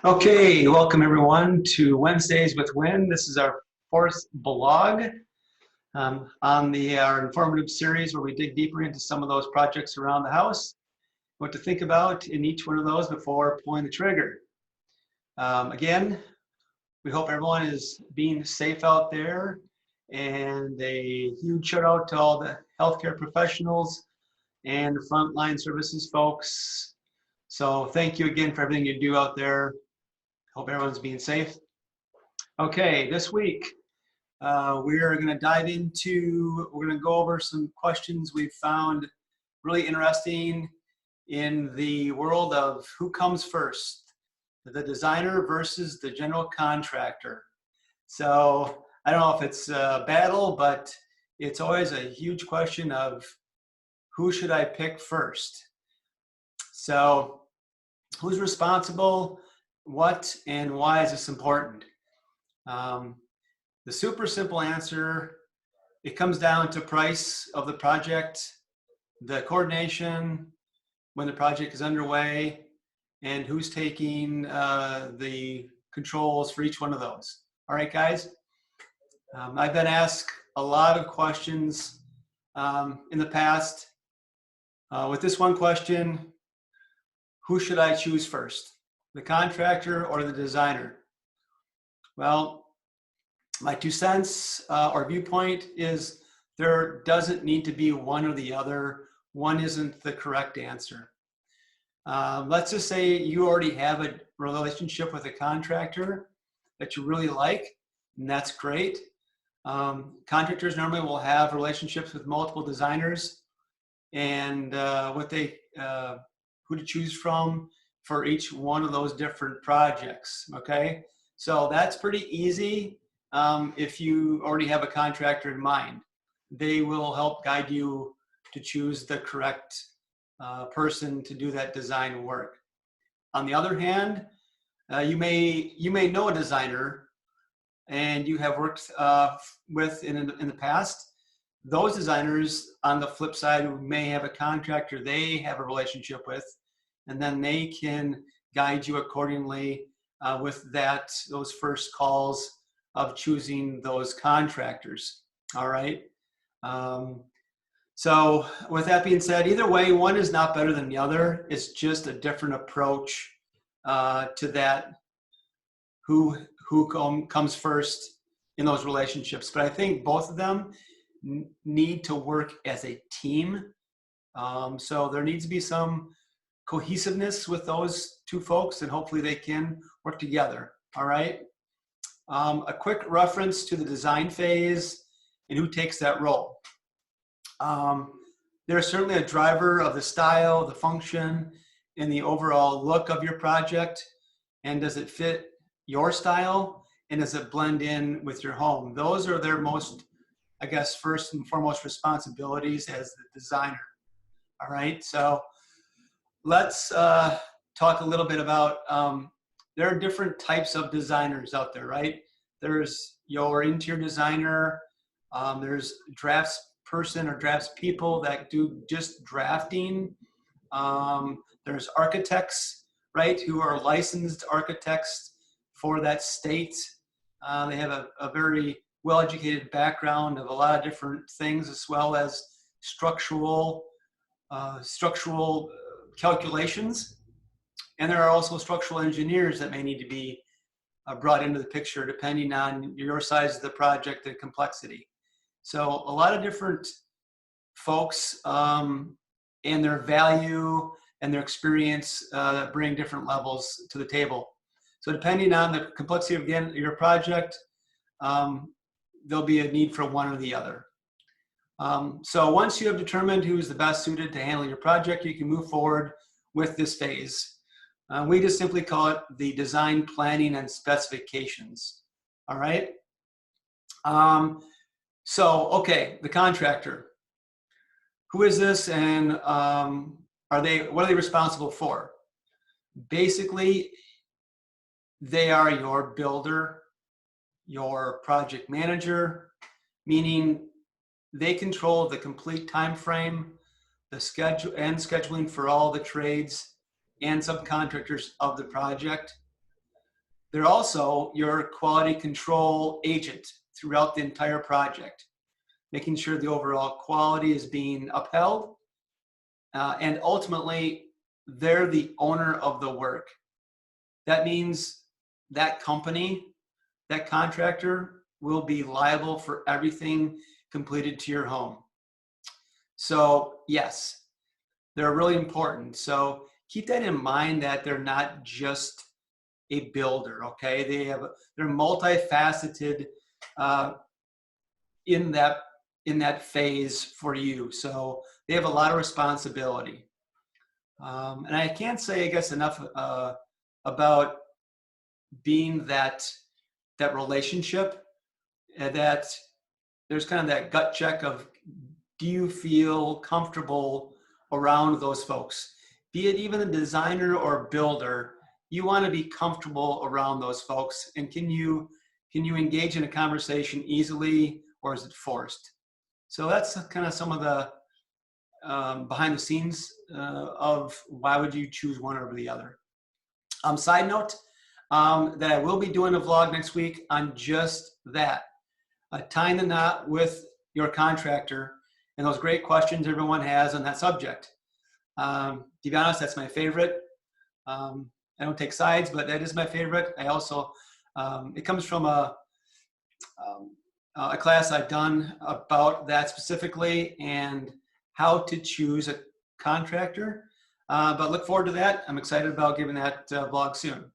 Okay, welcome everyone to Wednesdays with Wynn. This is our fourth blog on our informative series where we dig deeper into some of those projects around the house, what to think about in each one of those before pulling the trigger. Again, we hope everyone is being safe out there, and a huge shout out to all the healthcare professionals and the frontline services folks. So thank you again for everything you do out there. Hope everyone's being safe. Okay, this week we're going to we're going to go over some questions we've found really interesting in the world of who comes first, the designer versus the general contractor. So I don't know if it's a battle, but it's always a huge question of who should I pick first? So who's responsible? What and why is this important? The super simple answer, it comes down to price of the project, the coordination when the project is underway, and who's taking the controls for each one of those. All right, guys? I've been asked a lot of questions in the past. With this one question, who should I choose first? The contractor or the designer? Well, my 2 cents or viewpoint is there doesn't need to be one or the other. One isn't the correct answer. Let's just say you already have a relationship with a contractor that you really like, and that's great. Contractors normally will have relationships with multiple designers, and who to choose from for each one of those different projects, okay? So that's pretty easy if you already have a contractor in mind. They will help guide you to choose the correct person to do that design work. On the other hand, you may know a designer and you have worked with in the past. Those designers, on the flip side, who may have a contractor they have a relationship with, and then they can guide you accordingly with those first calls of choosing those contractors. All right. So with that being said, either way, one is not better than the other. It's just a different approach to that. Who comes first in those relationships? But I think both of them need to work as a team. So there needs to be some cohesiveness with those two folks, and hopefully they can work together. All right. A quick reference to the design phase and who takes that role. There's certainly a driver of the style, the function, and the overall look of your project. And does it fit your style? And does it blend in with your home? Those are their most, I guess, first and foremost responsibilities as the designer. All right, so let's talk a little bit about, there are different types of designers out there, right? There's your interior designer, there's drafts person or drafts people that do just drafting. There's architects, right, who are licensed architects for that state. They have a very well-educated background of a lot of different things, as well as structural calculations. And there are also structural engineers that may need to be brought into the picture depending on your size of the project and complexity. So a lot of different folks and their value and their experience bring different levels to the table. So depending on the complexity of, again, your project, there'll be a need for one or the other. So once you have determined who's the best suited to handle your project, you can move forward with this phase. We just simply call it the design, planning, and specifications. All right. So, okay, the contractor. Who is this, and what are they responsible for? Basically, they are your builder, your project manager, meaning they control the complete time frame, the schedule and scheduling for all the trades and subcontractors of the project. They're also your quality control agent throughout the entire project, making sure the overall quality is being upheld. And ultimately, they're the owner of the work. That means that company, that contractor will be liable for everything completed to your home. So yes, they're really important. So keep that in mind, that they're not just a builder, okay? They're multifaceted in that phase for you. So they have a lot of responsibility. And I can't say, I guess, enough about being that relationship, that there's kind of that gut check of, do you feel comfortable around those folks? Be it even a designer or builder, you want to be comfortable around those folks. And can you engage in a conversation easily, or is it forced? So that's kind of some of the behind the scenes of why would you choose one over the other. Side note, that I will be doing a vlog next week on just that, tying the knot with your contractor and those great questions everyone has on that subject. To be honest, that's my favorite. I don't take sides, but that is my favorite. I also, it comes from a class I've done about that specifically, and how to choose a contractor. But look forward to that. I'm excited about giving that vlog soon.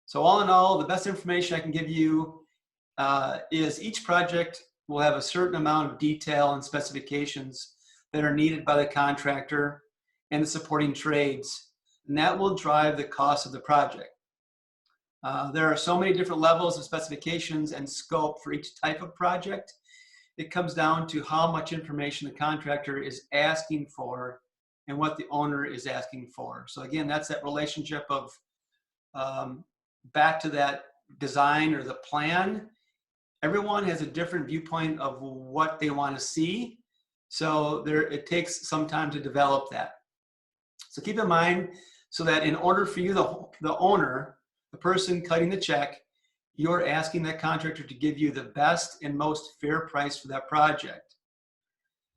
So all in all, the best information I can give you is each project will have a certain amount of detail and specifications that are needed by the contractor and the supporting trades, and that will drive the cost of the project. There are so many different levels of specifications and scope for each type of project. It comes down to how much information the contractor is asking for and what the owner is asking for. So again, that's that relationship of back to that design or the plan. Everyone has a different viewpoint of what they want to see. So it takes some time to develop that. So keep in mind, so that in order for you, the owner, the person cutting the check, you're asking that contractor to give you the best and most fair price for that project.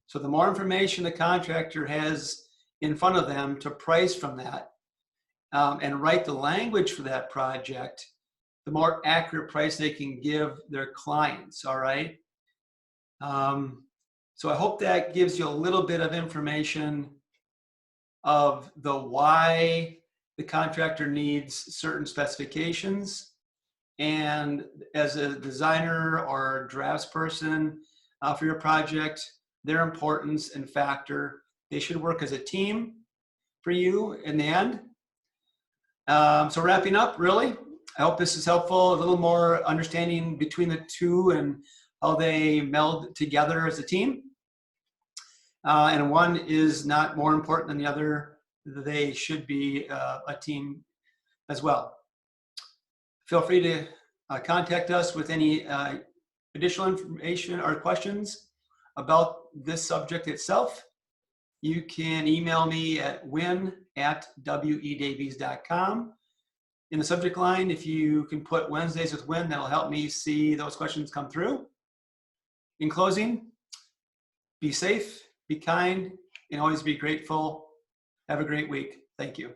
So the more information the contractor has in front of them to price from that, and write the language for that project, the more accurate price they can give their clients, all right? So I hope that gives you a little bit of information of the why the contractor needs certain specifications, and as a designer or draftsperson for your project, their importance and factor. They should work as a team for you in the end. So wrapping up, really, I hope this is helpful, a little more understanding between the two and how they meld together as a team. And one is not more important than the other. They should be a team as well. Feel free to contact us with any additional information or questions about this subject itself. You can email me at wynn@wedavies.com. In the subject line, if you can put Wednesdays with Wynn, that'll help me see those questions come through. In closing, be safe, be kind, and always be grateful. Have a great week. Thank you.